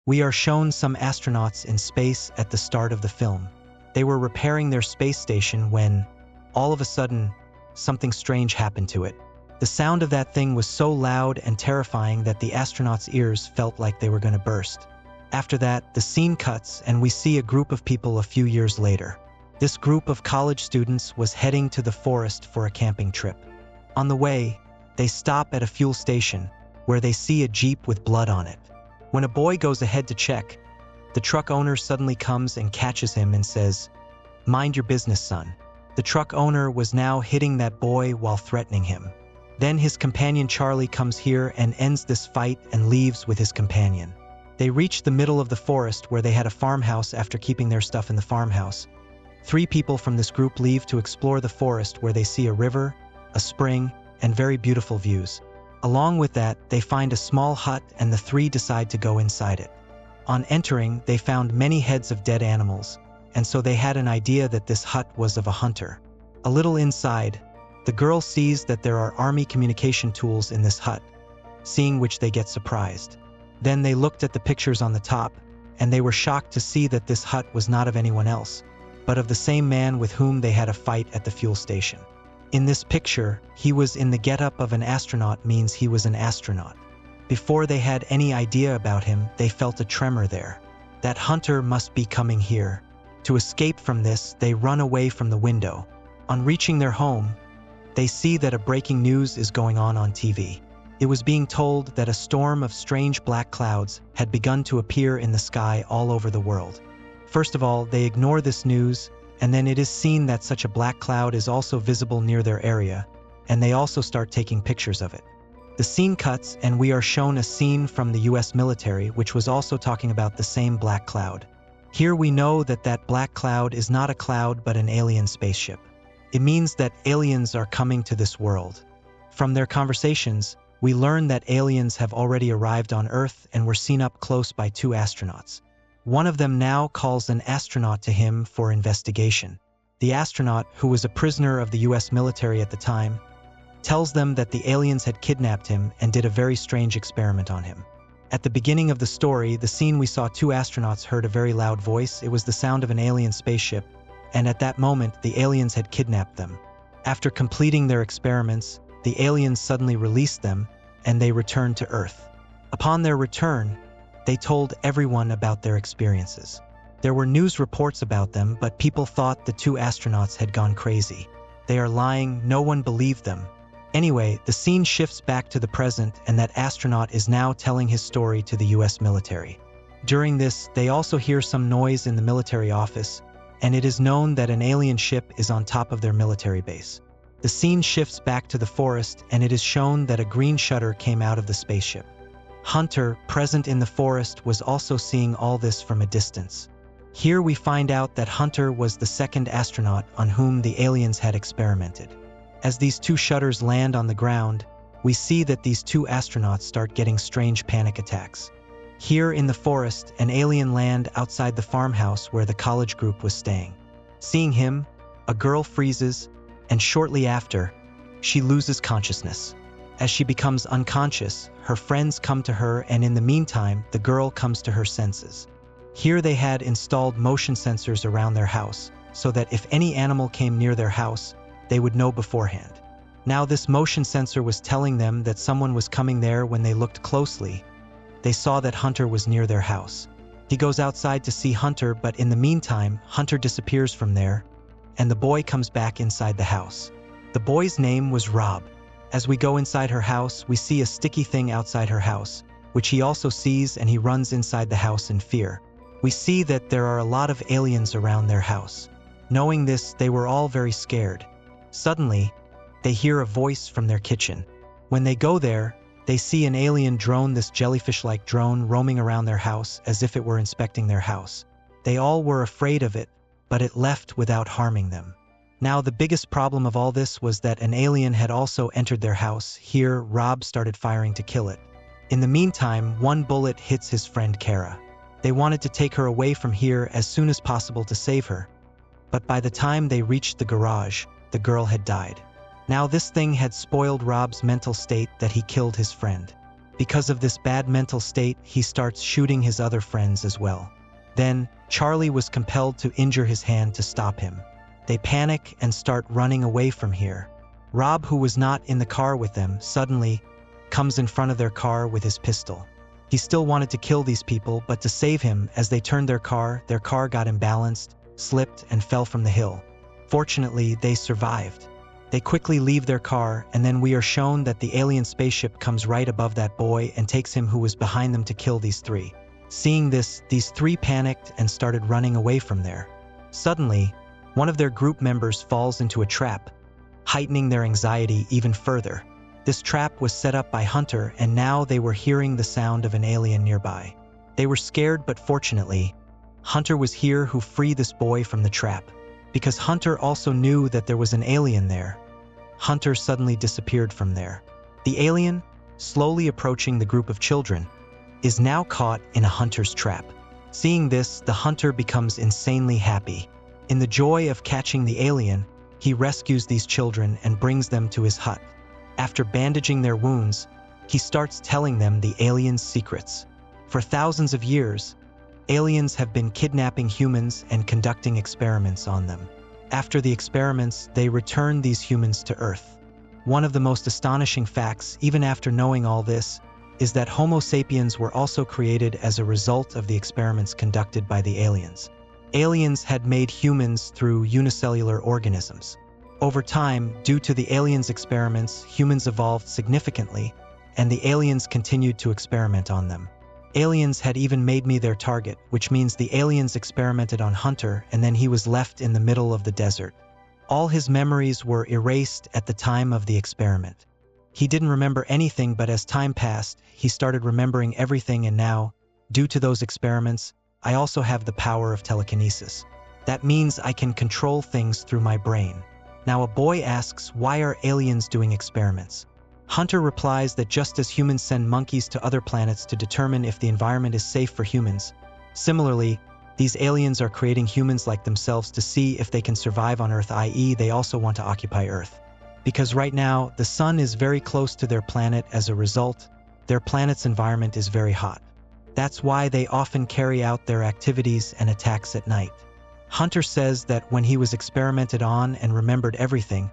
We are shown some astronauts in space at the start of the film. They were repairing their space station when, all of a sudden, something strange happened to it. The sound of that thing was so loud and terrifying that the astronauts' ears felt like they were going to burst. After that, the scene cuts and we see a group of people a few years later. This group of college students was heading to the forest for a camping trip. On the way, they stop at a fuel station where they see a Jeep with blood on it. When a boy goes ahead to check, the truck owner suddenly comes and catches him and says, "Mind your business, son." The truck owner was now hitting that boy while threatening him. Then his companion Charlie comes here and ends this fight and leaves with his companion. They reach the middle of the forest where they had a farmhouse after keeping their stuff in the farmhouse. 3 people from this group leave to explore the forest where they see a river, a spring, and very beautiful views. Along with that, they find a small hut and the 3 decide to go inside it. On entering, they found many heads of dead animals, and so they had an idea that this hut was of a hunter. A little inside, the girl sees that there are army communication tools in this hut, seeing which they get surprised. Then they looked at the pictures on the top, and they were shocked to see that this hut was not of anyone else, but of the same man with whom they had a fight at the fuel station. In this picture, he was in the getup of an astronaut, means he was an astronaut. Before they had any idea about him, they felt a tremor there. That hunter must be coming here. To escape from this, they run away from the window. On reaching their home, they see that a breaking news is going on TV. It was being told that a storm of strange black clouds had begun to appear in the sky all over the world. First of all, they ignore this news, and then it is seen that such a black cloud is also visible near their area, and they also start taking pictures of it. The scene cuts, and we are shown a scene from the US military, which was also talking about the same black cloud. Here we know that that black cloud is not a cloud but an alien spaceship. It means that aliens are coming to this world. From their conversations, we learn that aliens have already arrived on Earth and were seen up close by 2 astronauts. One of them now calls an astronaut to him for investigation. The astronaut, who was a prisoner of the US military at the time, tells them that the aliens had kidnapped him and did a very strange experiment on him. At the beginning of the story, the scene we saw 2 astronauts heard a very loud voice. It was the sound of an alien spaceship, and at that moment, the aliens had kidnapped them. After completing their experiments, the aliens suddenly released them, and they returned to Earth. Upon their return, they told everyone about their experiences. There were news reports about them, but people thought the 2 astronauts had gone crazy. They are lying, no one believed them. Anyway, the scene shifts back to the present, and that astronaut is now telling his story to the US military. During this, they also hear some noise in the military office, and it is known that an alien ship is on top of their military base. The scene shifts back to the forest, and it is shown that a green shutter came out of the spaceship. Hunter, present in the forest, was also seeing all this from a distance. Here we find out that Hunter was the 2nd astronaut on whom the aliens had experimented. As these 2 shutters land on the ground, we see that these 2 astronauts start getting strange panic attacks. Here in the forest, an alien lands outside the farmhouse where the college group was staying. Seeing him, a girl freezes, and shortly after, she loses consciousness. As she becomes unconscious, her friends come to her, and in the meantime, the girl comes to her senses. Here they had installed motion sensors around their house, so that if any animal came near their house, they would know beforehand. Now this motion sensor was telling them that someone was coming there. When they looked closely, they saw that Hunter was near their house. He goes outside to see Hunter, but in the meantime, Hunter disappears from there, and the boy comes back inside the house. The boy's name was Rob. As we go inside her house, we see a sticky thing outside her house, which he also sees, and he runs inside the house in fear. We see that there are a lot of aliens around their house. Knowing this, they were all very scared. Suddenly, they hear a voice from their kitchen. When they go there, they see an alien drone, this jellyfish-like drone, roaming around their house as if it were inspecting their house. They all were afraid of it, but it left without harming them. Now the biggest problem of all this was that an alien had also entered their house. Here, Rob started firing to kill it. In the meantime, one bullet hits his friend Kara. They wanted to take her away from here as soon as possible to save her. But by the time they reached the garage, the girl had died. Now this thing had spoiled Rob's mental state that he killed his friend. Because of this bad mental state, he starts shooting his other friends as well. Then, Charlie was compelled to injure his hand to stop him. They panic and start running away from here. Rob, who was not in the car with them, suddenly comes in front of their car with his pistol. He still wanted to kill these people, but to save him, as they turned their car got imbalanced, slipped, and fell from the hill. Fortunately, they survived. They quickly leave their car, and then we are shown that the alien spaceship comes right above that boy and takes him who was behind them to kill these three. Seeing this, these three panicked and started running away from there. Suddenly, one of their group members falls into a trap, heightening their anxiety even further. This trap was set up by Hunter, and now they were hearing the sound of an alien nearby. They were scared, but fortunately, Hunter was here who freed this boy from the trap. Because Hunter also knew that there was an alien there, Hunter suddenly disappeared from there. The alien, slowly approaching the group of children, is now caught in a hunter's trap. Seeing this, the hunter becomes insanely happy. In the joy of catching the alien, he rescues these children and brings them to his hut. After bandaging their wounds, he starts telling them the alien's secrets. For thousands of years, aliens have been kidnapping humans and conducting experiments on them. After the experiments, they return these humans to Earth. One of the most astonishing facts, even after knowing all this, is that Homo sapiens were also created as a result of the experiments conducted by the aliens. Aliens had made humans through unicellular organisms. Over time, due to the aliens' experiments, humans evolved significantly, and the aliens continued to experiment on them. Aliens had even made me their target, which means the aliens experimented on Hunter, and then he was left in the middle of the desert. All his memories were erased at the time of the experiment. He didn't remember anything, but as time passed, he started remembering everything, and now, due to those experiments, I also have the power of telekinesis. That means I can control things through my brain. Now a boy asks, why are aliens doing experiments? Hunter replies that just as humans send monkeys to other planets to determine if the environment is safe for humans, similarly, these aliens are creating humans like themselves to see if they can survive on Earth, i.e. they also want to occupy Earth. Because right now, the sun is very close to their planet. As a result, their planet's environment is very hot. That's why they often carry out their activities and attacks at night. Hunter says that when he was experimented on and remembered everything,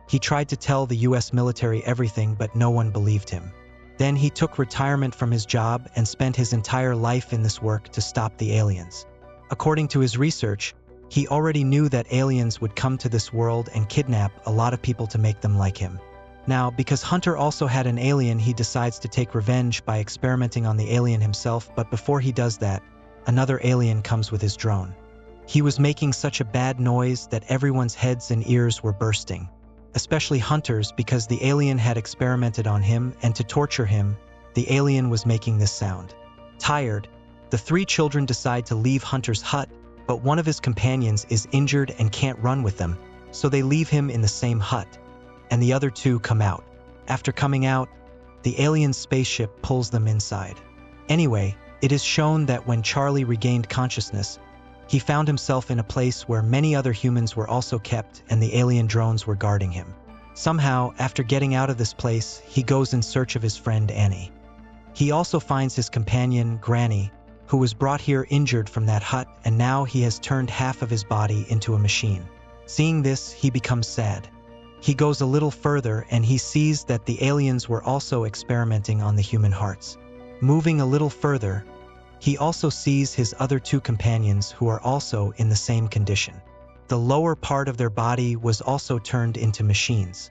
he tried to tell the US military everything, but no one believed him. Then he took retirement from his job and spent his entire life in this work to stop the aliens. According to his research, he already knew that aliens would come to this world and kidnap a lot of people to make them like him. Now, because Hunter also had an alien, he decides to take revenge by experimenting on the alien himself, but before he does that, another alien comes with his drone. He was making such a bad noise that everyone's heads and ears were bursting, especially Hunter's, because the alien had experimented on him, and to torture him, the alien was making this sound. Tired, the three children decide to leave Hunter's hut, but one of his companions is injured and can't run with them, so they leave him in the same hut, and the other two come out. After coming out, the alien spaceship pulls them inside. Anyway, it is shown that when Charlie regained consciousness, he found himself in a place where many other humans were also kept, and the alien drones were guarding him. Somehow, after getting out of this place, he goes in search of his friend Annie. He also finds his companion, Granny, who was brought here injured from that hut, and now he has turned half of his body into a machine. Seeing this, he becomes sad. He goes a little further and he sees that the aliens were also experimenting on the human hearts. Moving a little further, he also sees his other two companions who are also in the same condition. The lower part of their body was also turned into machines.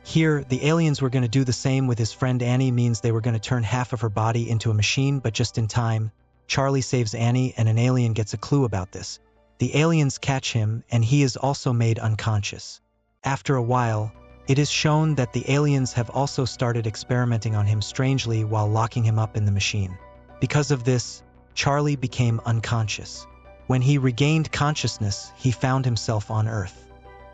Here, the aliens were going to do the same with his friend Annie, means they were going to turn half of her body into a machine, but just in time, Charlie saves Annie and an alien gets a clue about this. The aliens catch him and he is also made unconscious. After a while, it is shown that the aliens have also started experimenting on him strangely while locking him up in the machine. Because of this, Charlie became unconscious. When he regained consciousness, he found himself on Earth.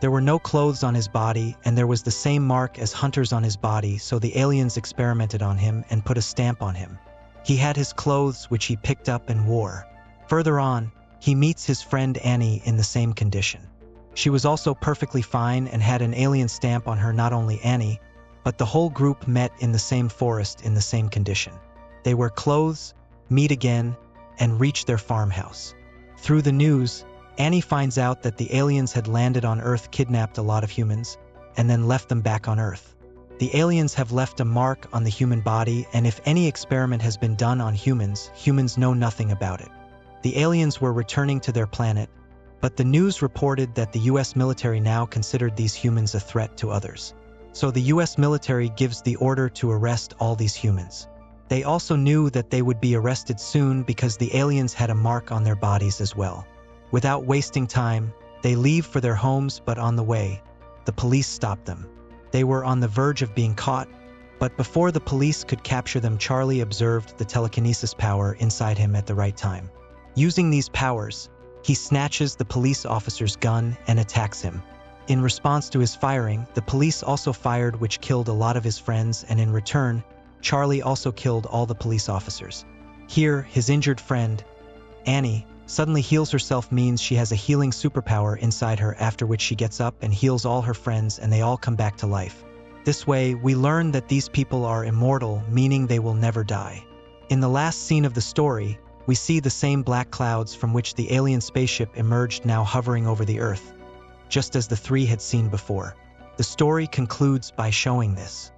There were no clothes on his body, and there was the same mark as Hunter's on his body, so the aliens experimented on him and put a stamp on him. He had his clothes, which he picked up and wore. Further on, he meets his friend Annie in the same condition. She was also perfectly fine and had an alien stamp on her. Not only Annie, but the whole group met in the same forest in the same condition. They wear clothes, meet again, and reach their farmhouse. Through the news, Annie finds out that the aliens had landed on Earth, kidnapped a lot of humans, and then left them back on Earth. The aliens have left a mark on the human body, and if any experiment has been done on humans, humans know nothing about it. The aliens were returning to their planet, but the news reported that the US military now considered these humans a threat to others. So the US military gives the order to arrest all these humans. They also knew that they would be arrested soon because the aliens had a mark on their bodies as well. Without wasting time, they leave for their homes, but on the way, the police stop them. They were on the verge of being caught, but before the police could capture them, Charlie observed the telekinesis power inside him at the right time. Using these powers, he snatches the police officer's gun and attacks him. In response to his firing, the police also fired, which killed a lot of his friends, and in return, Charlie also killed all the police officers. Here, his injured friend, Annie, suddenly heals herself, means she has a healing superpower inside her, after which she gets up and heals all her friends and they all come back to life. This way, we learn that these people are immortal, meaning they will never die. In the last scene of the story, we see the same black clouds from which the alien spaceship emerged now hovering over the Earth, just as the three had seen before. The story concludes by showing this.